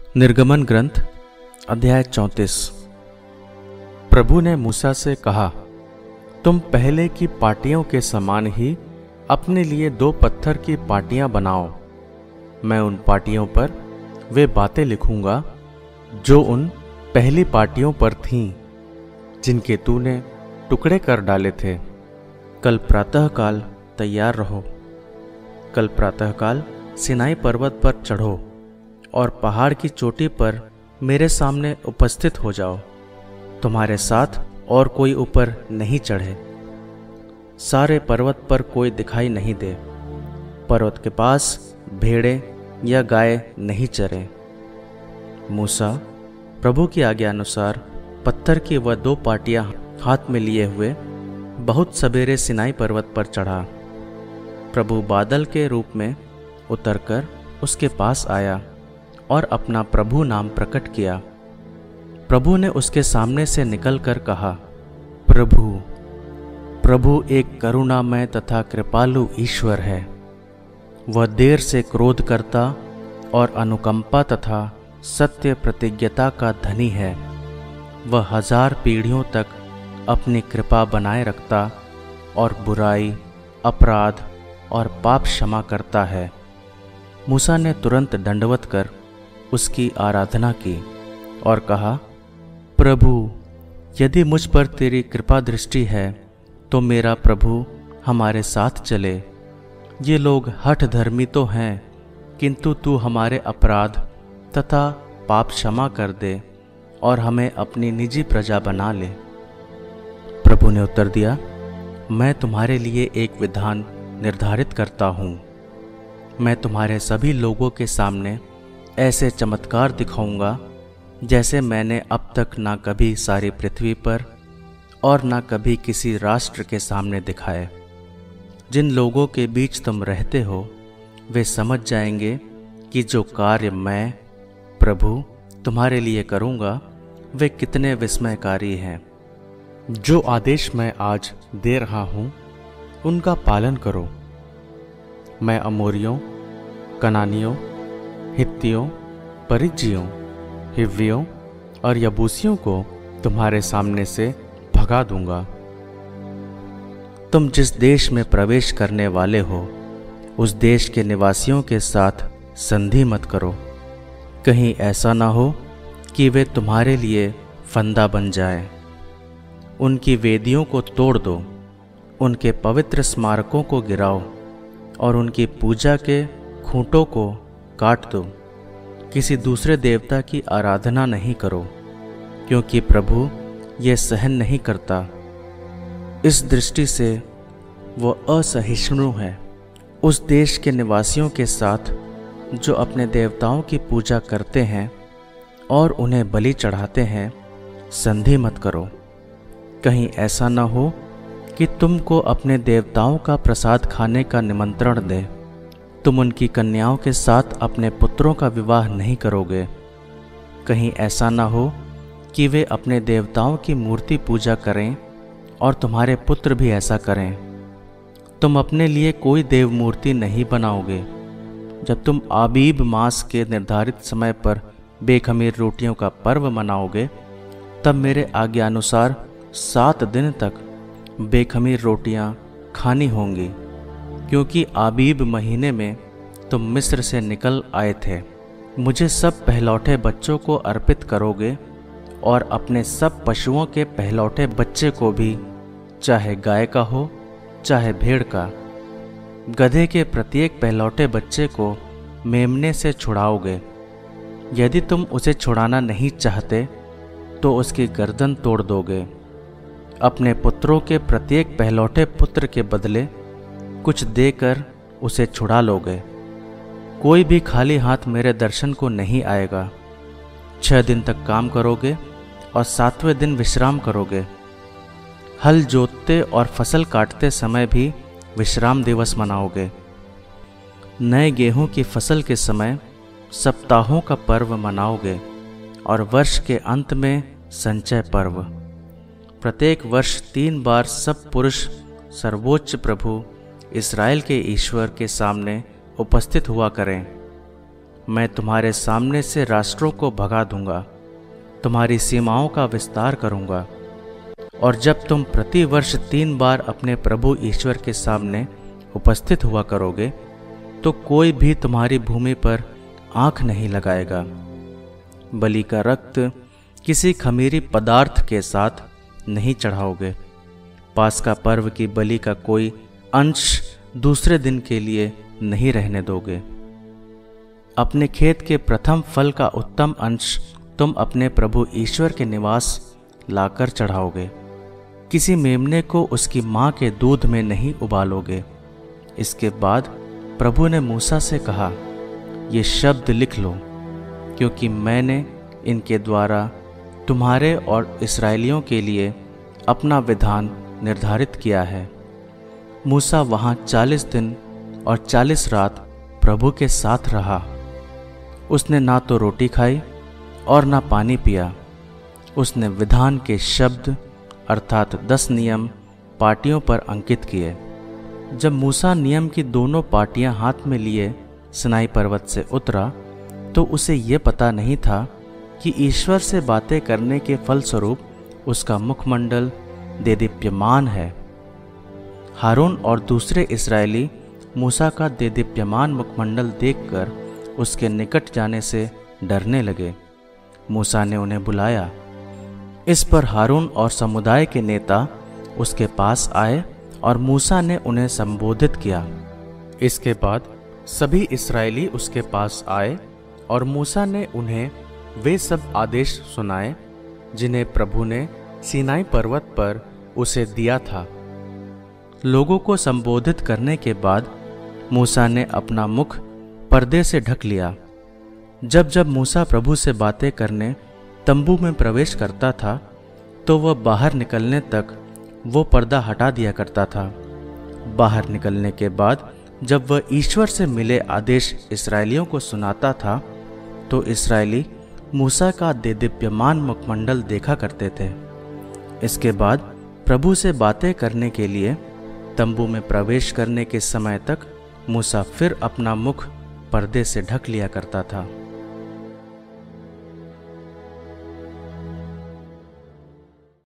निर्गमन ग्रंथ अध्याय 34। प्रभु ने मूसा से कहा, तुम पहले की पाटियों के समान ही अपने लिए 2 पत्थर की पाटियां बनाओ। मैं उन पाटियों पर वे बातें लिखूंगा जो उन पहली पाटियों पर थीं, जिनके तूने टुकड़े कर डाले थे। कल प्रातःकाल तैयार रहो। कल प्रातःकाल सिनाई पर्वत पर चढ़ो और पहाड़ की चोटी पर मेरे सामने उपस्थित हो जाओ। तुम्हारे साथ और कोई ऊपर नहीं चढ़े। सारे पर्वत पर कोई दिखाई नहीं दे। पर्वत के पास भेड़े या गाय नहीं चरे। मूसा प्रभु की आज्ञा अनुसार पत्थर की वह 2 पाटियां हाथ में लिए हुए बहुत सवेरे सिनाई पर्वत पर चढ़ा। प्रभु बादल के रूप में उतरकर उसके पास आया और अपना प्रभु नाम प्रकट किया। प्रभु ने उसके सामने से निकलकर कहा, प्रभु एक करुणामय तथा कृपालु ईश्वर है। वह देर से क्रोध करता और अनुकंपा तथा सत्य प्रतिज्ञता का धनी है। वह 1000 पीढ़ियों तक अपनी कृपा बनाए रखता और बुराई, अपराध और पाप क्षमा करता है। मूसा ने तुरंत दंडवत कर उसकी आराधना की और कहा, प्रभु, यदि मुझ पर तेरी कृपा दृष्टि है तो मेरा प्रभु हमारे साथ चले। ये लोग हठ धर्मी तो हैं, किंतु तू हमारे अपराध तथा पाप क्षमा कर दे और हमें अपनी निजी प्रजा बना ले। प्रभु ने उत्तर दिया, मैं तुम्हारे लिए एक विधान निर्धारित करता हूँ। मैं तुम्हारे सभी लोगों के सामने ऐसे चमत्कार दिखाऊंगा जैसे मैंने अब तक ना कभी सारी पृथ्वी पर और ना कभी किसी राष्ट्र के सामने दिखाए। जिन लोगों के बीच तुम रहते हो वे समझ जाएंगे कि जो कार्य मैं प्रभु तुम्हारे लिए करूंगा वे कितने विस्मयकारी हैं। जो आदेश मैं आज दे रहा हूं उनका पालन करो। मैं अमोरियों, कनानियों, हित्तियों, परिज्जियों, हिव्वियों और यबूसियों को तुम्हारे सामने से भगा दूंगा। तुम जिस देश में प्रवेश करने वाले हो उस देश के निवासियों के साथ संधि मत करो। कहीं ऐसा ना हो कि वे तुम्हारे लिए फंदा बन जाए। उनकी वेदियों को तोड़ दो, उनके पवित्र स्मारकों को गिराओ और उनकी पूजा के खूंटों को काट दो। किसी दूसरे देवता की आराधना नहीं करो, क्योंकि प्रभु ये सहन नहीं करता। इस दृष्टि से वो असहिष्णु है। उस देश के निवासियों के साथ जो अपने देवताओं की पूजा करते हैं और उन्हें बलि चढ़ाते हैं संधि मत करो। कहीं ऐसा न हो कि तुमको अपने देवताओं का प्रसाद खाने का निमंत्रण दे। तुम उनकी कन्याओं के साथ अपने पुत्रों का विवाह नहीं करोगे। कहीं ऐसा ना हो कि वे अपने देवताओं की मूर्ति पूजा करें और तुम्हारे पुत्र भी ऐसा करें। तुम अपने लिए कोई देव मूर्ति नहीं बनाओगे। जब तुम आबीब मास के निर्धारित समय पर बेखमीर रोटियों का पर्व मनाओगे तब मेरे आज्ञानुसार 7 दिन तक बेखमीर रोटियां खानी होंगी, क्योंकि आबीब महीने में तुम मिस्र से निकल आए थे। मुझे सब पहलौठे बच्चों को अर्पित करोगे और अपने सब पशुओं के पहलौठे बच्चे को भी, चाहे गाय का हो चाहे भेड़ का। गधे के प्रत्येक पहलौठे बच्चे को मेमने से छुड़ाओगे। यदि तुम उसे छुड़ाना नहीं चाहते तो उसकी गर्दन तोड़ दोगे। अपने पुत्रों के प्रत्येक पहलौठे पुत्र के बदले कुछ देकर उसे छुड़ा लोगे। कोई भी खाली हाथ मेरे दर्शन को नहीं आएगा। 6 दिन तक काम करोगे और 7वें दिन विश्राम करोगे। हल जोतते और फसल काटते समय भी विश्राम दिवस मनाओगे। नए गेहूं की फसल के समय सप्ताहों का पर्व मनाओगे और वर्ष के अंत में संचय पर्व। प्रत्येक वर्ष 3 बार सब पुरुष सर्वोच्च प्रभु इस्राएल के ईश्वर के सामने उपस्थित हुआ करें। मैं तुम्हारे सामने से राष्ट्रों को भगा दूंगा, तुम्हारी सीमाओं का विस्तार करूंगा। और जब तुम प्रति वर्ष 3 बार अपने प्रभु ईश्वर के सामने उपस्थित हुआ करोगे, तो कोई भी तुम्हारी भूमि पर आंख नहीं लगाएगा। बलि का रक्त किसी खमीरी पदार्थ के साथ नहीं चढ़ाओगे। पास्का पर्व की बलि का कोई अंश दूसरे दिन के लिए नहीं रहने दोगे। अपने खेत के प्रथम फल का उत्तम अंश तुम अपने प्रभु ईश्वर के निवास लाकर चढ़ाओगे। किसी मेमने को उसकी माँ के दूध में नहीं उबालोगे। इसके बाद प्रभु ने मूसा से कहा, ये शब्द लिख लो, क्योंकि मैंने इनके द्वारा तुम्हारे और इस्राएलियों के लिए अपना विधान निर्धारित किया है। मूसा वहाँ 40 दिन और 40 रात प्रभु के साथ रहा। उसने ना तो रोटी खाई और ना पानी पिया। उसने विधान के शब्द अर्थात 10 नियम पाटियों पर अंकित किए। जब मूसा नियम की दोनों पाटियां हाथ में लिए सिनाई पर्वत से उतरा, तो उसे ये पता नहीं था कि ईश्वर से बातें करने के फलस्वरूप उसका मुखमंडल देदीप्यमान है। हारून और दूसरे इस्राएली मूसा का देदीप्यमान मुखमंडल देखकर उसके निकट जाने से डरने लगे। मूसा ने उन्हें बुलाया। इस पर हारून और समुदाय के नेता उसके पास आए और मूसा ने उन्हें संबोधित किया। इसके बाद सभी इस्राएली उसके पास आए और मूसा ने उन्हें वे सब आदेश सुनाए जिन्हें प्रभु ने सीनाई पर्वत पर उसे दिया था। लोगों को संबोधित करने के बाद मूसा ने अपना मुख पर्दे से ढक लिया। जब जब मूसा प्रभु से बातें करने तंबू में प्रवेश करता था, तो वह बाहर निकलने तक वो पर्दा हटा दिया करता था। बाहर निकलने के बाद जब वह ईश्वर से मिले आदेश इस्राएलियों को सुनाता था, तो इस्राएली मूसा का देदीप्यमान मुखमंडल देखा करते थे। इसके बाद प्रभु से बातें करने के लिए तंबू में प्रवेश करने के समय तक मूसा फिर अपना मुख पर्दे से ढक लिया करता था।